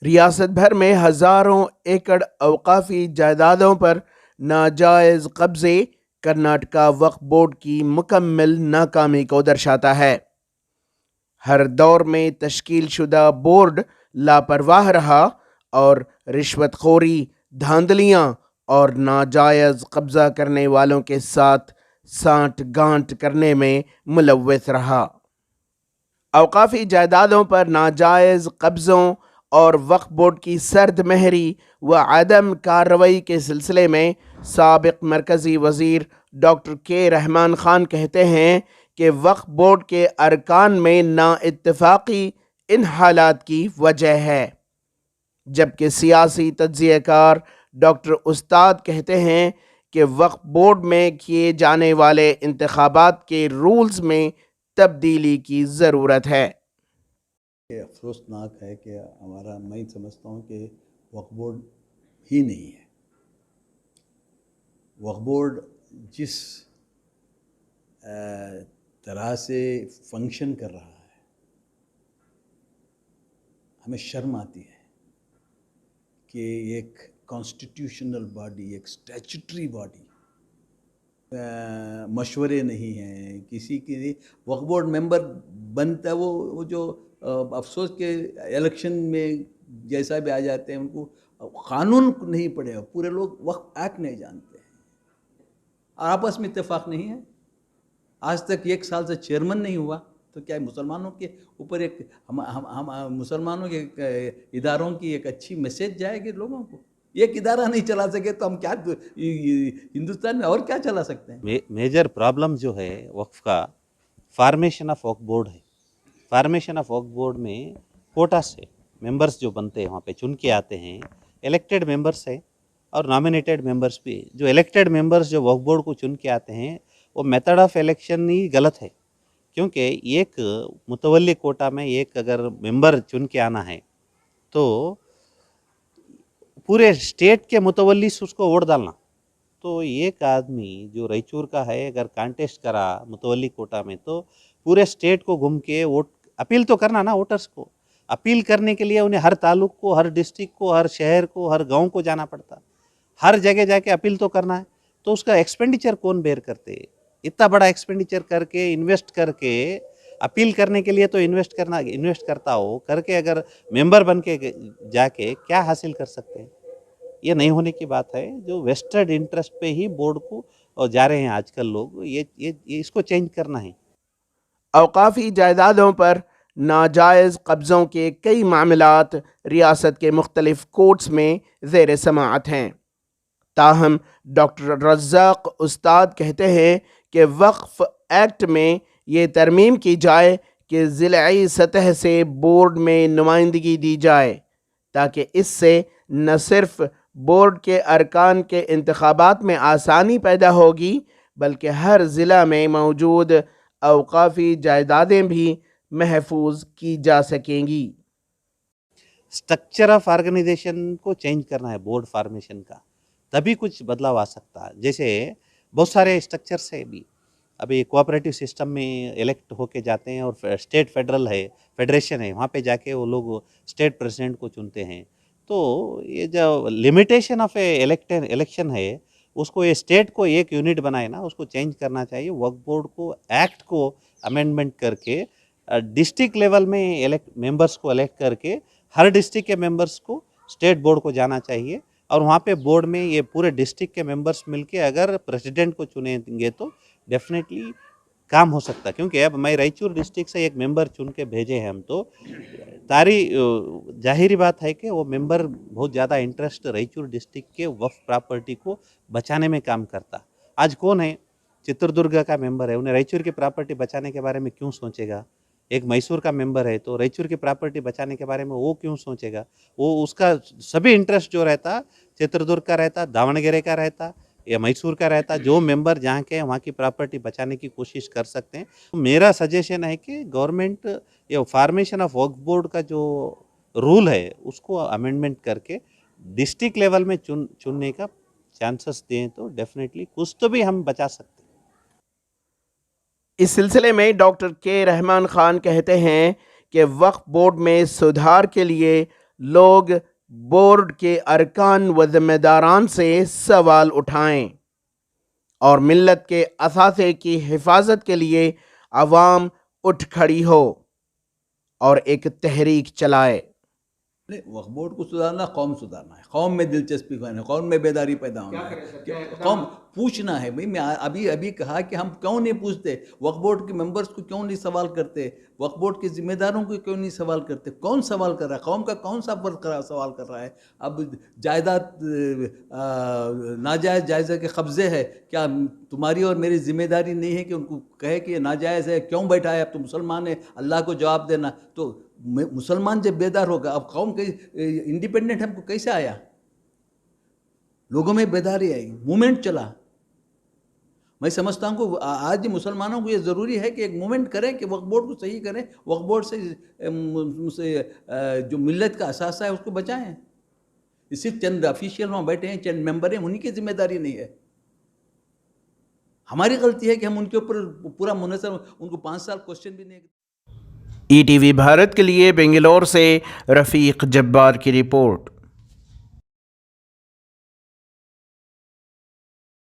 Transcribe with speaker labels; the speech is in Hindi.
Speaker 1: रियासत भर में हजारों एकड़ अवकाफी जायदादों पर नाजायज कब्जे कर्नाटका वक्फ बोर्ड की मुकम्मल नाकामी को दर्शाता है। हर दौर में तश्कील शुदा बोर्ड लापरवाह रहा और रिश्वतखोरी, धांधलियां और नाजायज कब्जा करने वालों के साथ सांठ गांठ करने में मुलव्वस रहा। अवकाफी जायदादों पर नाजायज कब्जों और वक्फ बोर्ड की सर्द महरी व अदम कार्रवाई के सिलसिले में साबिक मरकज़ी वज़ीर डॉक्टर के रहमान ख़ान कहते हैं कि वक्फ बोर्ड के अरकान में नाइत्तफ़ाक़ी इन हालात की वजह है, जबकि सियासी तज्ज़ियाकार डॉक्टर उस्ताद कहते हैं कि वक्फ बोर्ड में किए जाने वाले इंतखाबात के रूल्स में तब्दीली की ज़रूरत है।
Speaker 2: ये अफसोसनाक है कि हमारा, मैं समझता हूँ कि वक्फ बोर्ड ही नहीं है। वक्फ बोर्ड जिस तरह से फंक्शन कर रहा है, हमें शर्म आती है कि एक कॉन्स्टिट्यूशनल बॉडी, एक स्टैच्यूटरी बॉडी, मशवरे नहीं हैं किसी के। वक्फ बोर्ड मेंबर बनता है वो जो अफसोस के इलेक्शन में जैसा भी आ जाते हैं, उनको कानून नहीं पड़ेगा, पूरे लोग वक्फ एक्ट नहीं जानते हैं, आपस में इत्तेफाक नहीं है। आज तक 1 साल से चेयरमैन नहीं हुआ, तो क्या मुसलमानों के ऊपर एक हम मुसलमानों के इदारों की एक अच्छी मैसेज जाएगी लोगों को? एक इदारा नहीं चला सके तो हम क्या हिंदुस्तान में और क्या चला सकते हैं?
Speaker 3: मेजर प्रॉब्लम जो है वक्फ का, फार्मेशन ऑफ वक्फ बोर्ड है। फार्मेशन ऑफ वक्फ बोर्ड में कोटा से मेंबर्स जो बनते हैं, वहाँ पे चुन के आते हैं, इलेक्टेड मेंबर्स है और नॉमिनेटेड मेंबर्स भी। जो इलेक्टेड मेंबर्स जो वक्फ बोर्ड को चुन के आते हैं, वो मेथड ऑफ इलेक्शन ही गलत है, क्योंकि एक मुतवल्ली कोटा में एक अगर मेंबर चुन के आना है तो पूरे स्टेट के मुतवल्ली से उसको वोट डालना। तो एक आदमी जो रायचूर का है अगर कॉन्टेस्ट करा मुतवल्ली कोटा में, तो पूरे स्टेट को घूम के वोट अपील तो करना ना। वोटर्स को अपील करने के लिए उन्हें हर तालुक को, हर डिस्ट्रिक्ट को, हर शहर को, हर गांव को जाना पड़ता, हर जगह जाके अपील तो करना है। तो उसका एक्सपेंडिचर कौन बेयर करते? इतना बड़ा एक्सपेंडिचर करके, इन्वेस्ट करके, अपील करने के लिए तो इन्वेस्ट करता हो करके अगर मेंबर बन के जाके क्या हासिल कर सकते हैं? ये नहीं होने की बात है। जो वेस्टेड इंटरेस्ट पे ही बोर्ड को जा रहे हैं आजकल लोग, ये इसको चेंज करना है।
Speaker 1: अवकाफी जायदादों पर नाजायज़ कब्ज़ों के कई मामलात रियासत के मुख्तलिफ कोर्ट्स में ज़ेर समाअत हैं। ताहम डॉक्टर रज़्ज़ाक़ उस्ताद कहते हैं कि वक्फ एक्ट में ये तरमीम की जाए कि ज़िलाई सतह से बोर्ड में नुमाइंदगी दी जाए, ताकि इससे न सिर्फ बोर्ड के अरकान के इंतखाबात में आसानी पैदा होगी, बल्कि हर ज़िला में मौजूद अवकाफी जायदादें भी महफूज की जा सकेंगी।
Speaker 3: स्ट्रक्चर ऑफ ऑर्गेनाइजेशन को चेंज करना है बोर्ड फॉर्मेशन का, तभी कुछ बदलाव आ सकता है। जैसे बहुत सारे स्ट्रक्चर्स है भी, अभी कोऑपरेटिव सिस्टम में इलेक्ट होके जाते हैं और स्टेट फेडरल है, फेडरेशन है, वहाँ पे जाके वो लोग स्टेट प्रेसिडेंट को चुनते हैं। तो ये जो लिमिटेशन ऑफ इलेक्शन है, उसको ये स्टेट को एक यूनिट बनाए ना, उसको चेंज करना चाहिए। वक्फ बोर्ड को एक्ट को अमेंडमेंट करके डिस्ट्रिक्ट लेवल में मेंबर्स को इलेक्ट करके हर डिस्ट्रिक्ट के मेंबर्स को स्टेट बोर्ड को जाना चाहिए, और वहाँ पे बोर्ड में ये पूरे डिस्ट्रिक्ट के मेंबर्स मिलके अगर प्रेसिडेंट को चुनेंगे तो डेफिनेटली काम हो सकता है। क्योंकि अब मैं रायचूर डिस्ट्रिक्ट से एक मेंबर चुन के भेजे हैं हम, तो जाहिर बात है कि वो मेंबर बहुत ज़्यादा इंटरेस्ट रायचूर डिस्ट्रिक्ट के वक्फ प्रॉपर्टी को बचाने में काम करता। आज कौन है चित्रदुर्ग का मेंबर है, उन्हें रायचूर की प्रॉपर्टी बचाने के बारे में क्यों सोचेगा? एक मैसूर का मेंबर है तो रायचूर की प्रॉपर्टी बचाने के बारे में वो क्यों सोचेगा? वो उसका सभी इंटरेस्ट जो रहता चित्रदुर्ग का रहता, दावणगेरे का रहता या मैसूर का रहता, जो मेंबर जहाँ के हैं वहाँ की प्रॉपर्टी बचाने की कोशिश कर सकते हैं। तो मेरा सजेशन है कि गवर्नमेंट ये फॉर्मेशन ऑफ वक्फ बोर्ड का जो रूल है उसको अमेंडमेंट करके डिस्ट्रिक्ट लेवल में चुनने का चांसेस दें तो डेफिनेटली कुछ तो भी हम बचा सकते हैं।
Speaker 1: इस सिलसिले में डॉक्टर के रहमान ख़ान कहते हैं कि वक्फ बोर्ड में सुधार के लिए लोग बोर्ड के अरकान व जिम्मेदारान से सवाल उठाएं और मिल्लत के असासे की हिफाजत के लिए अवाम उठ खड़ी हो और एक तहरीक चलाए।
Speaker 2: नहीं, वक्फ बोर्ड को सुधारना, कौम सुधारना है, कौम में दिलचस्पी करना है, कौम में बेदारी पैदा होना है, कौम पूछना है। भाई मैं अभी कहा कि हम क्यों नहीं पूछते, वक्फ बोर्ड के मेंबर्स को क्यों नहीं सवाल करते, वक्फ बोर्ड के जिम्मेदारों को क्यों नहीं सवाल करते? कौन सवाल कर रहा है? कौम का कौन सा वर्ग सवाल कर रहा है? अब जायदाद नाजायज़ जायज़ा के कब्ज़े है, क्या तुम्हारी और मेरी जिम्मेदारी नहीं है कि उनको कहे कि ये नाजायज़ है, क्यों बैठा है? अब तो मुसलमान है, अल्लाह को जवाब देना। तो मुसलमान जब बेदार होगा, अब कौम के इंडिपेंडेंट हमको कैसे आया? लोगों में बेदारी आई, मूवमेंट चला। मैं समझता हूँ कि आज मुसलमानों को ये ज़रूरी है कि एक मूवमेंट करें कि वक्फ बोर्ड को सही करें, वक्फ बोर्ड से जो मिल्लत का असासा है उसको बचाएं। सिर्फ चंद ऑफिशियल वहाँ बैठे हैं, चंद मेंबर हैं, उन्हीं की जिम्मेदारी नहीं है। हमारी गलती है कि हम उनके ऊपर पूरा मुनसर, उनको 5 साल क्वेश्चन भी नहीं।
Speaker 1: ईटीवी भारत के लिए बेंगलोर से रफ़ीक जब्बार की रिपोर्ट।